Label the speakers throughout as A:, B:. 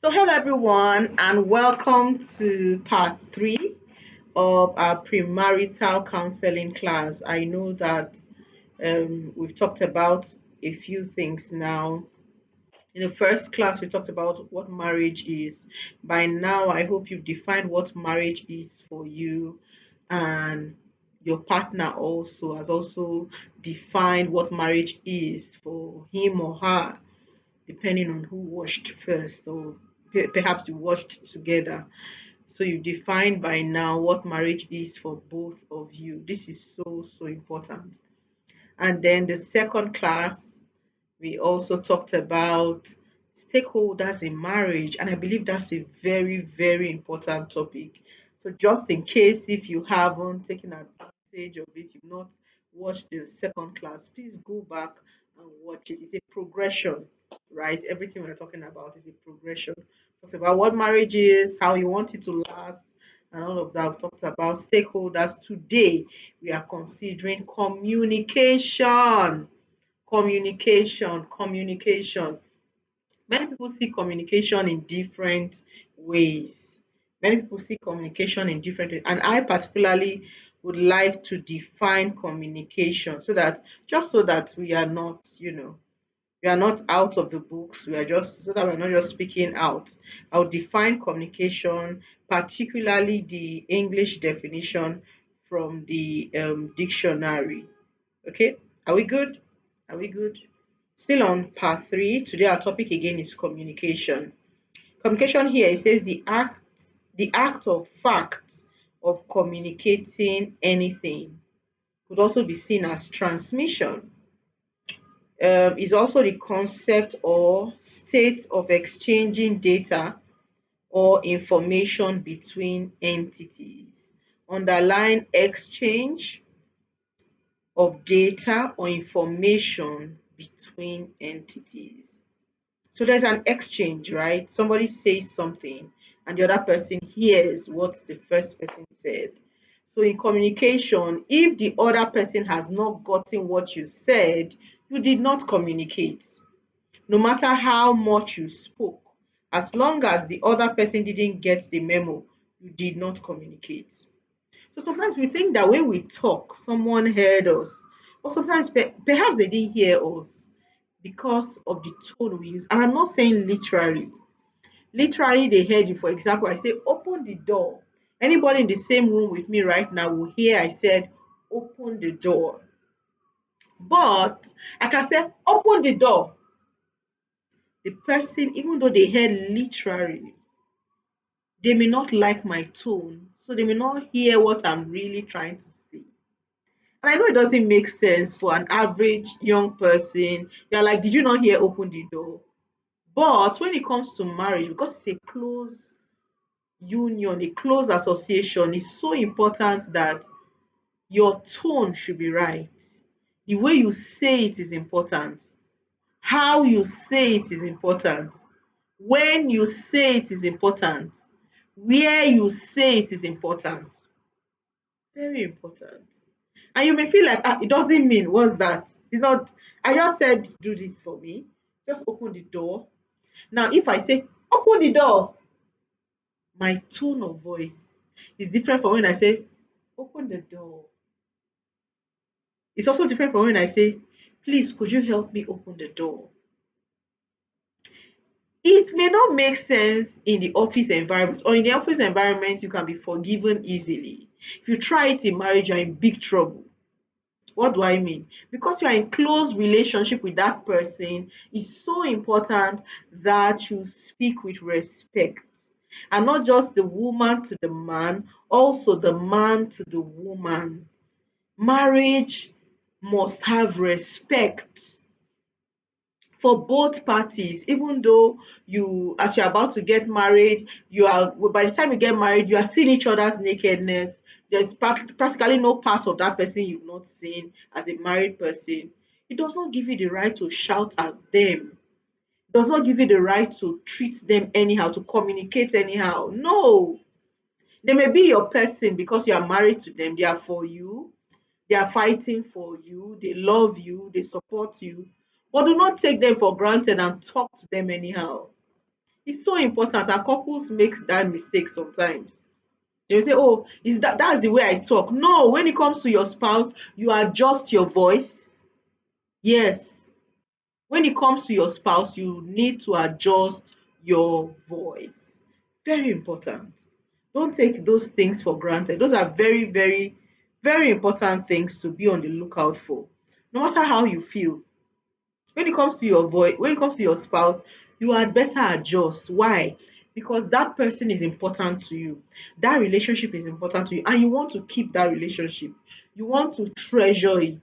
A: So, hello everyone, and welcome to part three of our premarital counseling class. I know that we've talked about a few things now. In the first class, we talked about what marriage is. By now, I hope you've defined what marriage is for you, and your partner also has also defined what marriage is for him or her, depending on who watched first, or perhaps you watched together. So you defined by now what marriage is for both of you. This is so important. And then the second class, we also talked about stakeholders in marriage, and I believe that's a very important topic. So just in case if you haven't taken advantage of it, you've not watched the second class, please go back and watch it. It's a progression, right? Everything we're talking about is a progression. Talks about what marriage is, how you want it to last, and all of that. We talked about stakeholders. Today we are considering communication. Communication. Many people see communication in different ways. Many people see communication in different ways, and I particularly would like to define communication so that just so that we are not, we are not out of the books. We are just so that we're not just speaking out. I'll define communication, particularly the English definition from the dictionary. Okay, are we good? Are we good? Still on part three. Today our topic again is communication. Communication here it says the act of fact of communicating anything could also be seen as transmission. Is also the concept or state of exchanging data or information between entities. Underline exchange of data or information between entities. So there's an exchange, right? Somebody says something and the other person hears what the first person said. So in communication, if the other person has not gotten what you said, you did not communicate. No matter how much you spoke, as long as the other person didn't get the memo, you did not communicate. So sometimes we think that when we talk, someone heard us, or sometimes perhaps they didn't hear us because of the tone we use. And I'm not saying literally. Literally, they heard you. For example, I say, open the door. Anybody in the same room with me right now will hear I said, open the door. But I can say, open the door. The person, even though they heard literally, they may not like my tone. So they may not hear what I'm really trying to say. And I know it doesn't make sense for an average young person. You're like, did you not hear open the door? But when it comes to marriage, because it's a close union, a close association, it's so important that your tone should be right. The way you say it is important. How you say it is important. When you say it is important. Where you say it is important. Very important. And you may feel like, it doesn't mean what's that? It's not, I just said, do this for me. Just open the door. Now, if I say, open the door, my tone of voice is different from when I say, open the door. It's also different from when I say, please, could you help me open the door? It may not make sense in the office environment, or in the office environment, you can be forgiven easily. If you try it in marriage, you're in big trouble. What do I mean? Because you are in close relationship with that person, it's so important that you speak with respect. And not just the woman to the man, also the man to the woman. Marriage must have respect for both parties. Even though you, as you're about to get married, you are, by the time you get married, you are seeing each other's nakedness. There's practically no part of that person you've not seen as a married person. It does not give you the right to shout at them. It does not give you the right to treat them anyhow, to communicate anyhow. No. They may be your person because you are married to them. They are for you. They are fighting for you. They love you. They support you. But do not take them for granted and talk to them anyhow. It's so important. Our couples make that mistake sometimes. They will say, "Oh, is that's the way I talk?" No, when it comes to your spouse, you adjust your voice. Yes. When it comes to your spouse, you need to adjust your voice. Very important. Don't take those things for granted. Those are very, very, very important things to be on the lookout for. No matter how you feel, when it comes to your voice, when it comes to your spouse, you had better adjust. Why? Because that person is important to you. That relationship is important to you, and you want to keep that relationship. You want to treasure it.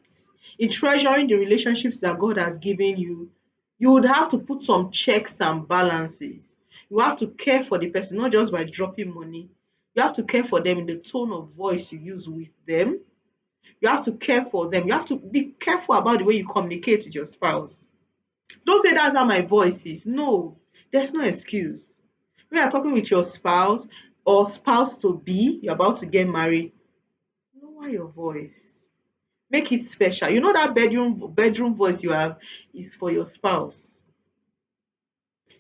A: In treasuring the relationships that God has given you, you would have to put some checks and balances. You have to care for the person, not just by dropping money. You have to care for them in the tone of voice you use with them. You have to care for them. You have to be careful about the way you communicate with your spouse. Don't say that's how my voice is. No, there's no excuse. When you're talking with your spouse or spouse to be, you're about to get married, lower your voice. Make it special. You know that bedroom voice you have is for your spouse.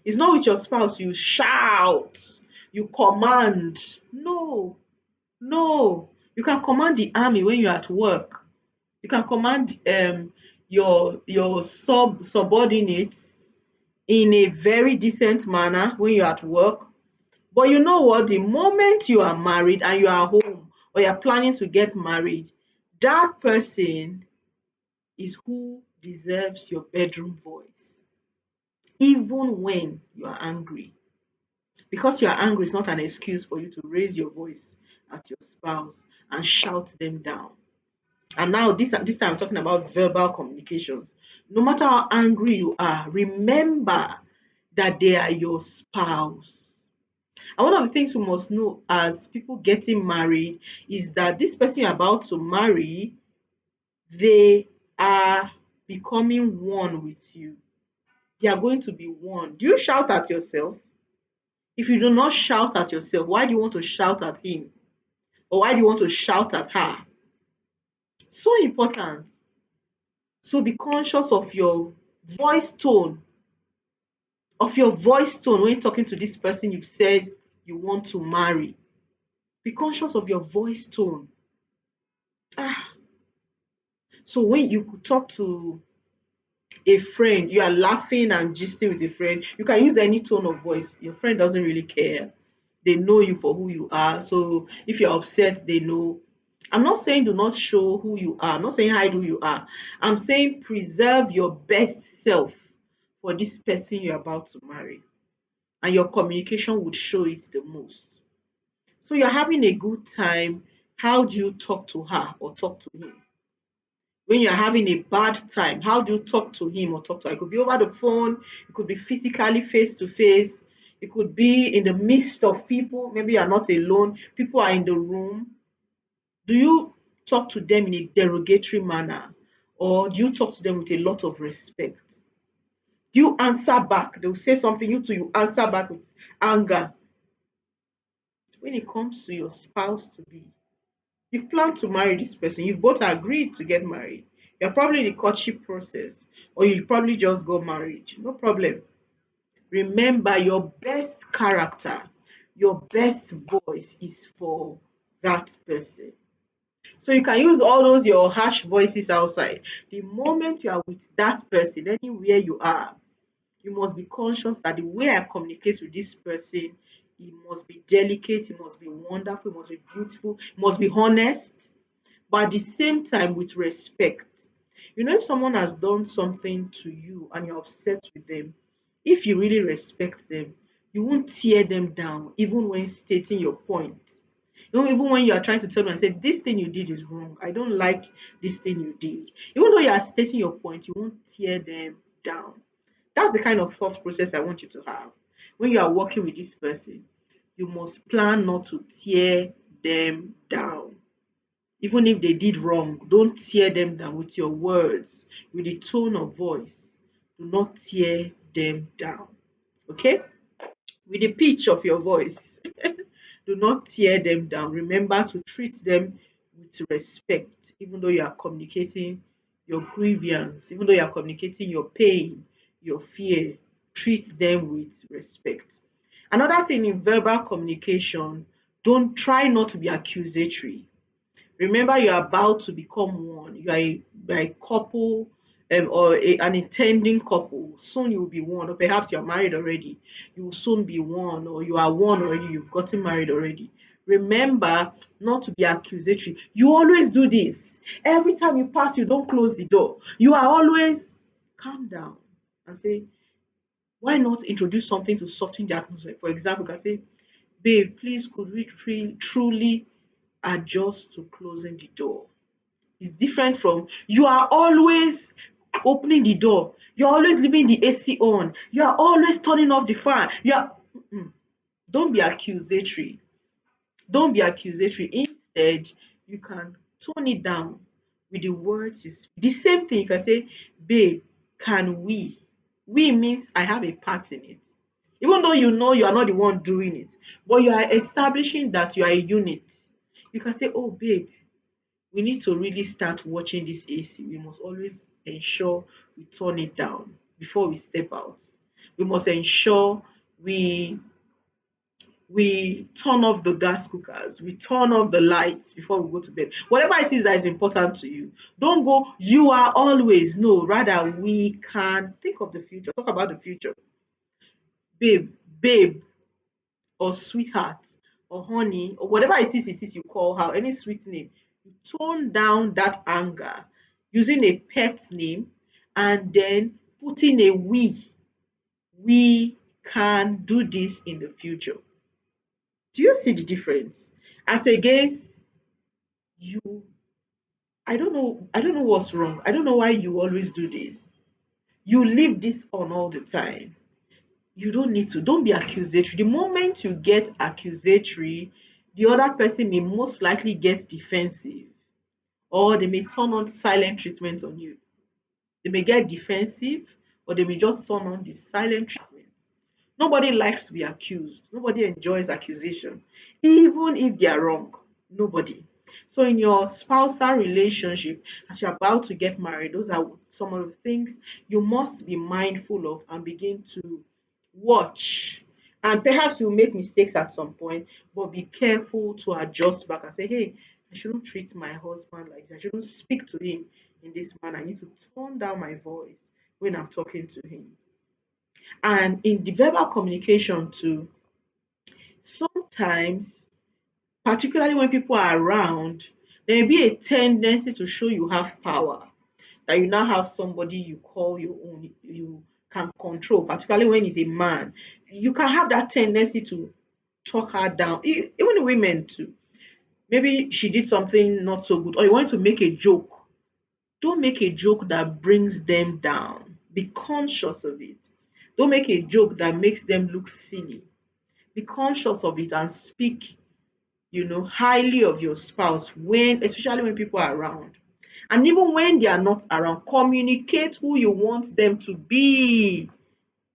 A: It's not with your spouse you shout, you command. No, no. You can command the army when you're at work. You can command your subordinates in a very decent manner when you're at work. But you know what? The moment you are married and you are home or you're planning to get married, that person is who deserves your bedroom voice, even when you are angry. Because you are angry is not an excuse for you to raise your voice at your spouse and shout them down. And now this time I'm talking about verbal communications. No matter how angry you are, remember that they are your spouse. And one of the things you must know as people getting married is that this person you're about to marry, they are becoming one with you. They are going to be one. Do you shout at yourself? If you do not shout at yourself, why do you want to shout at him? Or why do you want to shout at her? So important. So be conscious voice tone, of your voice tone when talking to this person you've said you want to marry. Be conscious of your voice tone. Ah, so when you could talk to a friend, you are laughing and gisting with a friend, you can use any tone of voice. Your friend doesn't really care. They know you for who you are. So if you're upset, they know. I'm not saying do not show who you are. I'm not saying hide who you are. I'm saying preserve your best self for this person you're about to marry. And your communication would show it the most. So you're having a good time. How do you talk to her or talk to him? When you're having a bad time, how do you talk to him or talk to her? It could be over the phone, it could be physically face to face, it could be in the midst of people. Maybe you're not alone, people are in the room. Do you talk to them in a derogatory manner or do you talk to them with a lot of respect? Do you answer back? They'll say something, you too, you answer back with anger. When it comes to your spouse to be, you've planned to marry this person, you've both agreed to get married, you're probably in the courtship process, or you probably just got married. No problem. Remember, your best character, your best voice is for that person. So you can use all those your harsh voices outside. The moment you are with that person, anywhere you are, you must be conscious that the way I communicate with this person, it must be delicate, it must be wonderful, it must be beautiful, it must be honest, but at the same time with respect. You know, if someone has done something to you and you're upset with them, if you really respect them, you won't tear them down, even when stating your point. You know, even when you are trying to tell them and say, this thing you did is wrong, I don't like this thing you did. Even though you are stating your point, you won't tear them down. That's the kind of thought process I want you to have. When you are working with this person, you must plan not to tear them down. Even if they did wrong, don't tear them down with your words, with the tone of voice. Do not tear them down. Okay? With the pitch of your voice. Do not tear them down. Remember to treat them with respect, even though you are communicating your grievance, even though you are communicating your pain, your fear. Treat them with respect. Another thing in verbal communication, don't try not to be accusatory. Remember, you're about to become one. You are a couple, an intending couple. Soon you will be one, or perhaps you're married already. You will soon be one, or you are one already. You've gotten married already. Remember not to be accusatory. You always do this. Every time you pass, you don't close the door. You are always calm down and say, why not introduce something to soften the atmosphere? For example, you can say, babe, please could we truly adjust to closing the door? It's different from you are always opening the door. You're always leaving the AC on. You are always turning off the fan. You are don't be accusatory. Don't be accusatory. Instead, you can tone it down with the words you speak. The same thing you can say, babe, can we? We means I have a part in it. Even though you know you are not the one doing it, but you are establishing that you are a unit. You can say, oh babe, we need to really start watching this AC. We must always ensure we turn it down before we step out. We must ensure we we turn off the gas cookers, we turn off the lights before we go to bed. Whatever it is that is important to you, don't go, you are always. No, rather, we can think of the future, talk about the future. Babe, or sweetheart, or honey, or whatever it is you call her, any sweet name. You tone down that anger using a pet name and then putting a we can do this in the future. Do you see the difference? As against you, I don't know what's wrong. I don't know why you always do this. You leave this on all the time. You don't need to. Don't be accusatory. The moment you get accusatory, the other person may most likely get defensive, or they may turn on silent treatment on you. They may get defensive, or they may just turn on the silent treatment. Nobody likes to be accused. Nobody enjoys accusation, even if they are wrong. Nobody. So, in your spousal relationship, as you're about to get married, those are some of the things you must be mindful of and begin to watch. And perhaps you'll make mistakes at some point, but be careful to adjust back and say, hey, I shouldn't treat my husband like this. I shouldn't speak to him in this manner. I need to tone down my voice when I'm talking to him. And in the verbal communication too, sometimes, particularly when people are around, there may be a tendency to show you have power, that you now have somebody you call your own, you can control, particularly when he's a man. You can have that tendency to talk her down, even women too. Maybe she did something not so good, or you want to make a joke. Don't make a joke that brings them down. Be conscious of it. Don't make a joke that makes them look silly. Be conscious of it and speak, highly of your spouse when, especially when people are around. And even when they are not around, communicate who you want them to be.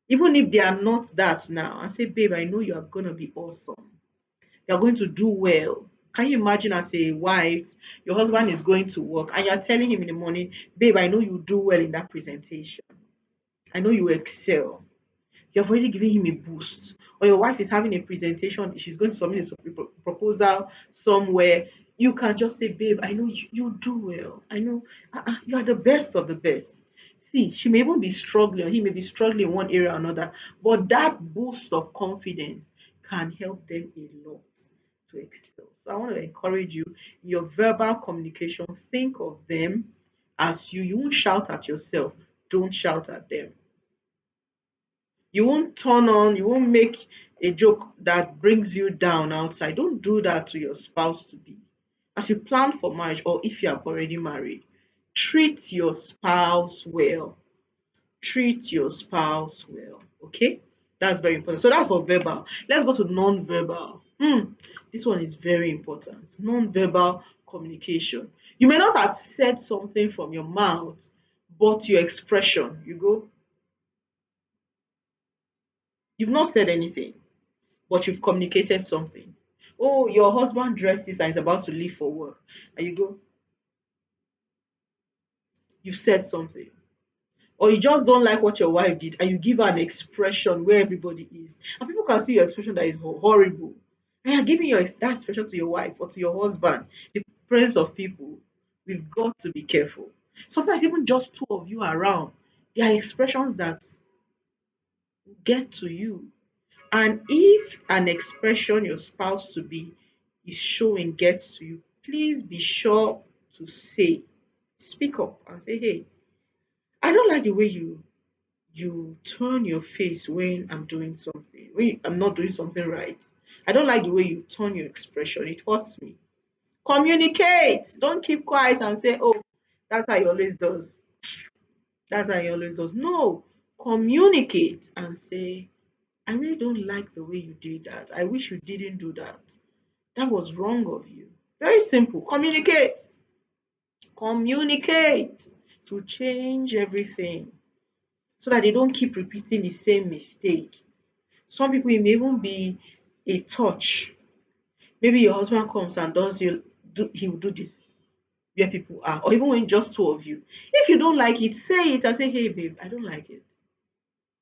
A: Even if they are not that now, and say, babe, I know you are going to be awesome. You're going to do well. Can you imagine, as a wife, your husband is going to work and you're telling him in the morning, babe, I know you do well in that presentation. I know you excel. You have already given him a boost. Or your wife is having a presentation, she's going to submit a proposal somewhere. You can just say, babe, I know you do well. I know you are the best of the best. See, she may even be struggling, or he may be struggling in one area or another, but that boost of confidence can help them a lot to excel. So I want to encourage you in your verbal communication, think of them as you won't shout at yourself, don't shout at them. You won't make a joke that brings you down outside. Don't do that to your spouse to be. As you plan for marriage, or if you are already married, treat your spouse well. Treat your spouse well. Okay? That's very important. So that's for verbal. Let's go to non-verbal. This one is very important. Non-verbal communication. You may not have said something from your mouth, but your expression, you've not said anything, but you've communicated something. Oh, your husband dresses and is about to leave for work. And you go, you said something. Or you just don't like what your wife did and you give her an expression where everybody is. And people people can see your expression that is horrible, and you're giving that expression to your wife or to your husband, the presence of people. We've got to be careful. Sometimes even just two of you around, there are expressions that get to you. And if an expression your spouse to be is showing gets to you, please be sure to say, speak up and say, hey, I don't like the way you turn your face when I'm doing something, when I'm not doing something right. I don't like the way you turn your expression. It hurts me. Communicate. Don't keep quiet and say, oh, that's how he always does. That's how he always does. No, communicate and say, I really don't like the way you did that. I wish you didn't do that. That was wrong of you. Very simple. Communicate. Communicate to change everything so that they don't keep repeating the same mistake. Some people, it may even be a touch. Maybe your husband comes and he will do this where people are, or even when just two of you. If you don't like it, say it and say, hey babe, I don't like it.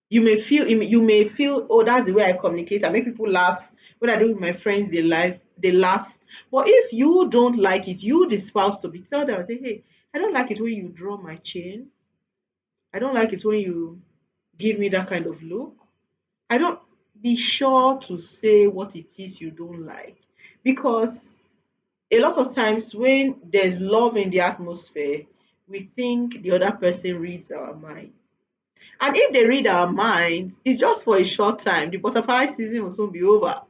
A: You may feel, oh, that's the way I communicate. I make people laugh. When I do with my friends, they laugh. But if you don't like it, you the spouse to be tell them and say, hey, I don't like it when you draw my chin. I don't like it when you give me that kind of look. I don't Be sure to say what it is you don't like. Because a lot of times when there's love in the atmosphere, we think the other person reads our mind. And if they read our minds, it's just for a short time. The butterfly season will soon be over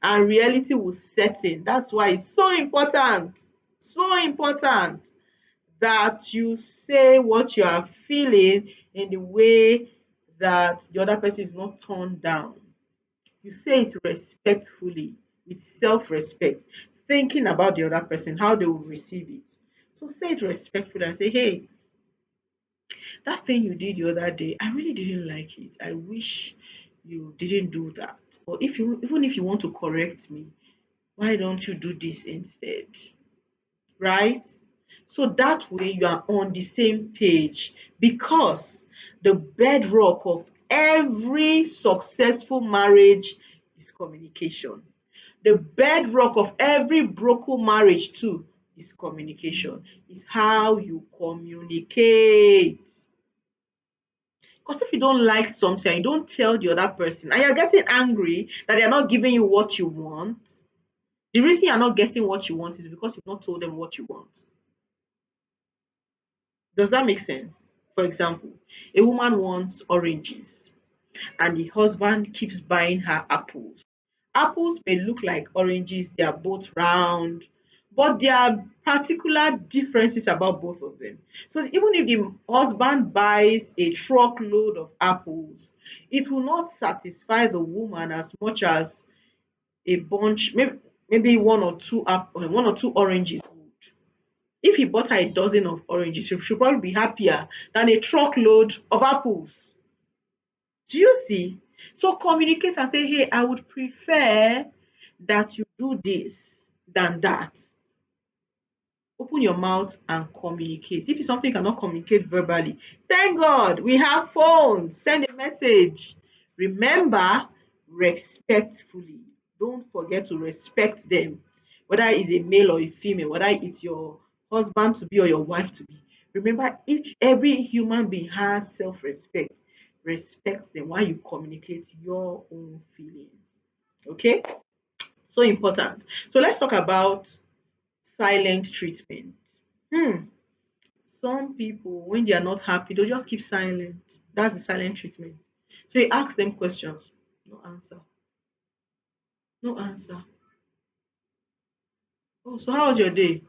A: and reality will set in. That's why it's so important that you say what you are feeling in the way that the other person is not turned down. You say it respectfully, with self respect, thinking about the other person, how they will receive it. So say it respectfully and say, hey, that thing you did the other day, I really didn't like it. I wish you didn't do that. Or if you even if you want to correct me, why don't you do this instead? Right? So that way you are on the same page, because the bedrock of every successful marriage is communication. The bedrock of every broken marriage too is communication. Is how you communicate. Because if you don't like something and you don't tell the other person and you're getting angry that they're not giving you what you want, the reason you're not getting what you want is because you've not told them what you want. Does that make sense? For example, a woman wants oranges and the husband keeps buying her apples. Apples may look like oranges, they are both round, but there are particular differences about both of them. So even if the husband buys a truckload of apples, it will not satisfy the woman as much as a bunch, maybe one or two oranges would. If he bought her a dozen of oranges, she should probably be happier than a truckload of apples. Do you see? So communicate and say, hey, I would prefer that you do this than that. Open your mouth and communicate. If it's something you cannot communicate verbally, thank God we have phones. Send a message. Remember, respectfully. Don't forget to respect them, whether it's a male or a female, whether it's your husband to be or your wife to be. Remember, every human being has self-respect. Respect them while you communicate your own feelings. Okay? So important. So let's talk about silent treatment. Hmm. Some people, when they are not happy, they'll just keep silent. That's the silent treatment. So you ask them questions. No answer. No answer. Oh, so how was your day?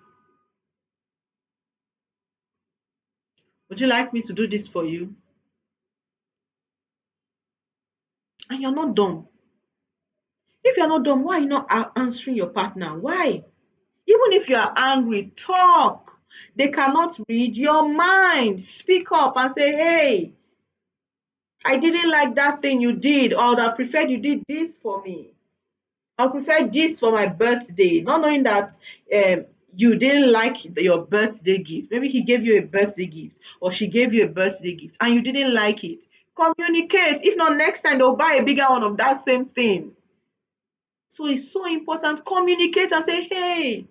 A: Would you like me to do this for you? And you're not dumb. If you're not dumb, why are you not answering your partner? Why? Even if you are angry, talk. They cannot read your mind. Speak up and say, hey, I didn't like that thing you did, or I would have preferred you did this for me. I prefer this for my birthday, not knowing that you didn't like your birthday gift. Maybe he gave you a birthday gift or she gave you a birthday gift and you didn't like it. Communicate. If not, next time they'll buy a bigger one of that same thing. So it's so important. Communicate and say, hey,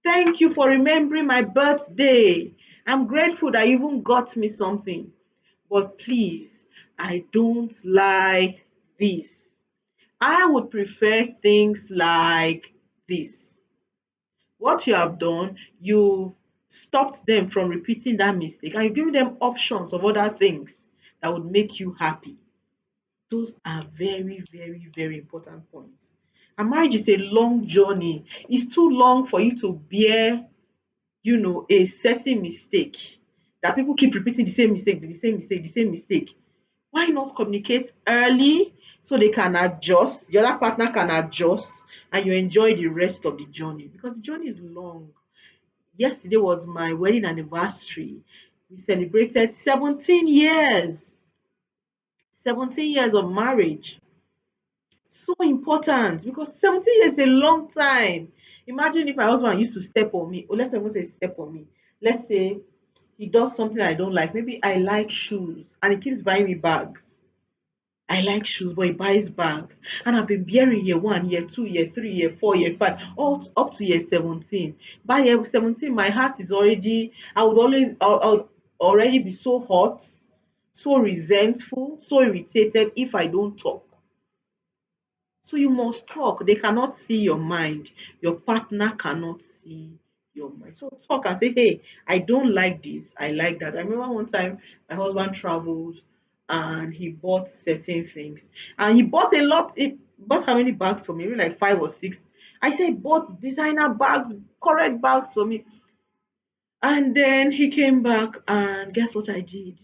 A: thank you for remembering my birthday. I'm grateful that you even got me something. But please, I don't like this. I would prefer things like this. What you have done, you've stopped them from repeating that mistake and you've given them options of other things that would make you happy. Those are very, very, very important points. And marriage is a long journey. It's too long for you to bear, a certain mistake that people keep repeating the same mistake, the same mistake, the same mistake. Why not communicate early so they can adjust, the other partner can adjust, and you enjoy the rest of the journey because the journey is long. Yesterday was my wedding anniversary. We celebrated 17 years, 17 years of marriage. So important because 17 years is a long time. Imagine if my husband used to step on me, or let's not even say step on me. Let's say he does something I don't like. Maybe I like shoes and he keeps buying me bags. I like shoes, but he buys bags. And I've been bearing year one, year two, year three, year four, year five, up to year 17. By year 17, my heart is already, I would already be so hot, so resentful, so irritated if I don't talk. So you must talk. They cannot see your mind. Your partner cannot see your mind. So talk and say, hey, I don't like this. I like that. I remember one time my husband traveled and he bought certain things. And he bought a lot. He bought how many bags for me? Maybe like five or six. I said, he bought designer bags, correct bags for me. And then he came back and guess what I did?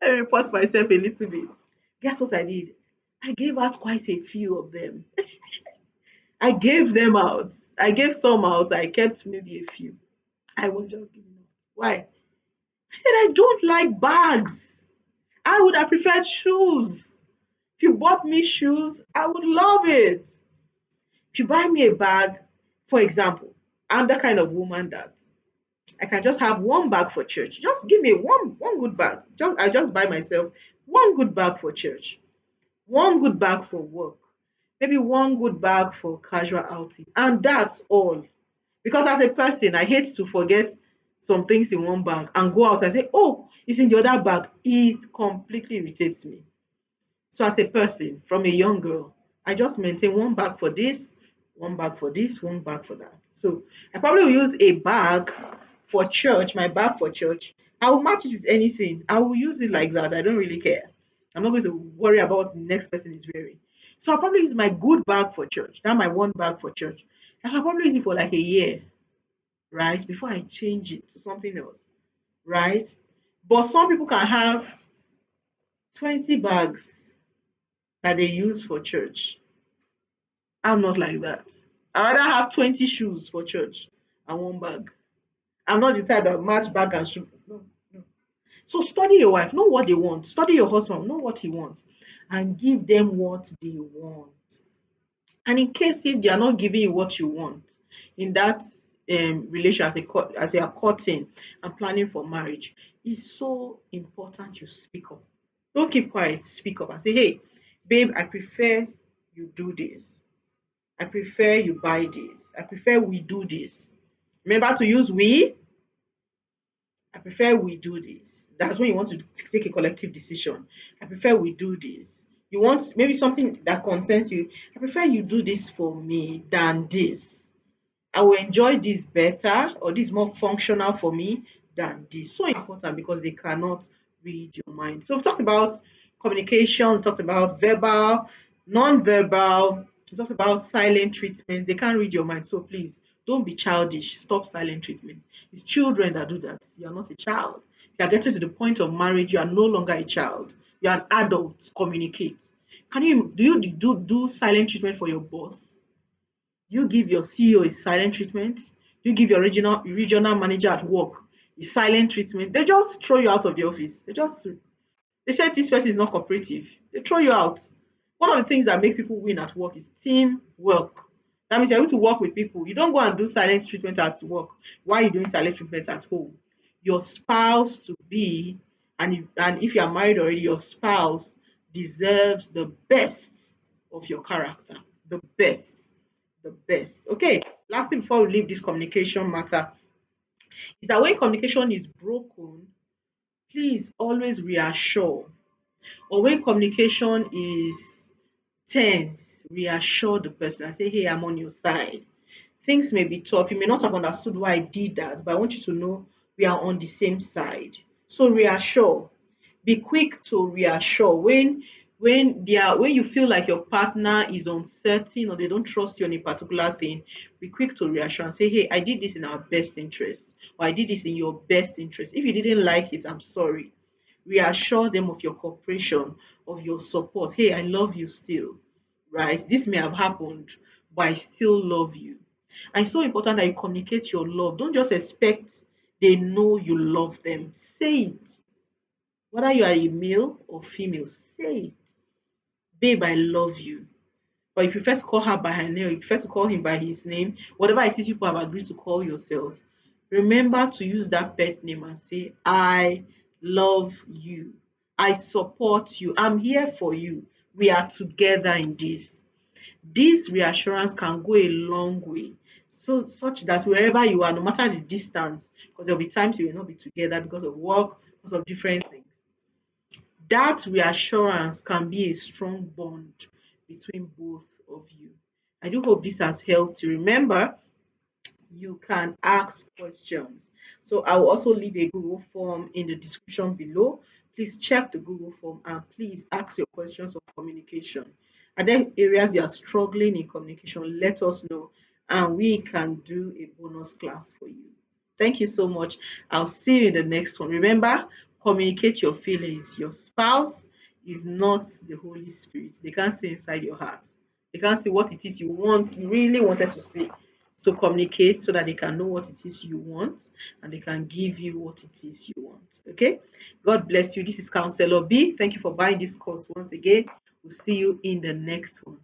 A: Let me report myself a little bit. Guess what I did? I gave out quite a few of them. I gave them out. I gave some out. I kept maybe a few. I was just giving out. Why? I said I don't like bags. I would have preferred shoes. If you bought me shoes, I would love it. If you buy me a bag, for example, I'm the kind of woman that I can just have one bag for church. Just give me one good bag. I just buy myself one good bag for church, one good bag for work, maybe one good bag for casual outing, and that's all. Because as a person, I hate to forget some things in one bag and go out and say, oh, it's in the other bag. It completely irritates me. So as a person, from a young girl, I just maintain one bag for this, one bag for this, one bag for that. So I probably will use a bag for church, my bag for church. I will match it with anything. I will use it like that. I don't really care. I'm not going to worry about what the next person is wearing. So I'll probably use my good bag for church. That my one bag for church. I can probably use it for like a year, right? Before I change it to something else, right? But some people can have 20 bags that they use for church. I'm not like that. I rather have 20 shoes for church and one bag. I'm not the type that match bag and shoe. No, no. So study your wife, know what they want. Study your husband, know what he wants, and give them what they want. And in case if they are not giving you what you want in that relation as you are courting and planning for marriage, it's so important you speak up. Don't keep quiet. Speak up and say, "Hey, babe, I prefer you do this. I prefer you buy this. I prefer we do this." Remember to use we. I prefer we do this. That's when you want to take a collective decision. I prefer we do this. You want maybe something that concerns you. I prefer you do this for me than this. I will enjoy this better or this more functional for me than this. So important because they cannot read your mind. So we've talked about communication, we talked about verbal, non-verbal, we talked about silent treatment. They can't read your mind. So please don't be childish. Stop silent treatment. It's children that do that. You are not a child. You are getting to the point of marriage, you are no longer a child. You are an adult. Communicate. Can you do silent treatment for your boss? You give your CEO a silent treatment. You give your regional manager at work a silent treatment. They just throw you out of the office. They say this person is not cooperative. They throw you out. One of the things that make people win at work is teamwork. That means you're able to work with people. You don't go and do silent treatment at work. Why are you doing silent treatment at home? Your spouse to be And if you are married already, your spouse deserves the best of your character. The best. The best. Okay. Lastly, before we leave this communication matter, is that when communication is broken, please always reassure. Or when communication is tense, reassure the person and say, hey, I'm on your side. Things may be tough. You may not have understood why I did that, but I want you to know we are on the same side. So reassure. Be quick to reassure when you feel like your partner is uncertain or they don't trust you on a particular thing. Be quick to reassure and say, hey, I did this in our best interest, or I did this in your best interest. If you didn't like it, I'm sorry. Reassure them of your cooperation, of your support. Hey, I love you still, right? This may have happened, but I still love you. And it's so important that you communicate your love. Don't just expect they know you love them. Say it. Whether you are a male or female, say it. Babe, I love you. Or if you prefer to call her by her name, or you prefer to call him by his name, whatever it is people have agreed to call yourselves, remember to use that pet name and say, I love you. I support you. I'm here for you. We are together in this. This reassurance can go a long way. So such that wherever you are, no matter the distance, because there'll be times you will not be together because of work, because of different things, that reassurance can be a strong bond between both of you. I do hope this has helped you. Remember, you can ask questions. So I will also leave a Google form in the description below. Please check the Google form and please ask your questions on communication. Are there areas you are struggling in communication? Let us know and we can do a bonus class for you. Thank you so much. I'll see you in the next one. Remember, communicate your feelings. Your spouse is not the Holy Spirit. They can't see inside your heart. They can't see what it is you want, you really wanted to say. So communicate so that they can know what it is you want and they can give you what it is you want. Okay. God bless you. This is Counselor B. Thank you for buying this course once again. We'll see you in the next one.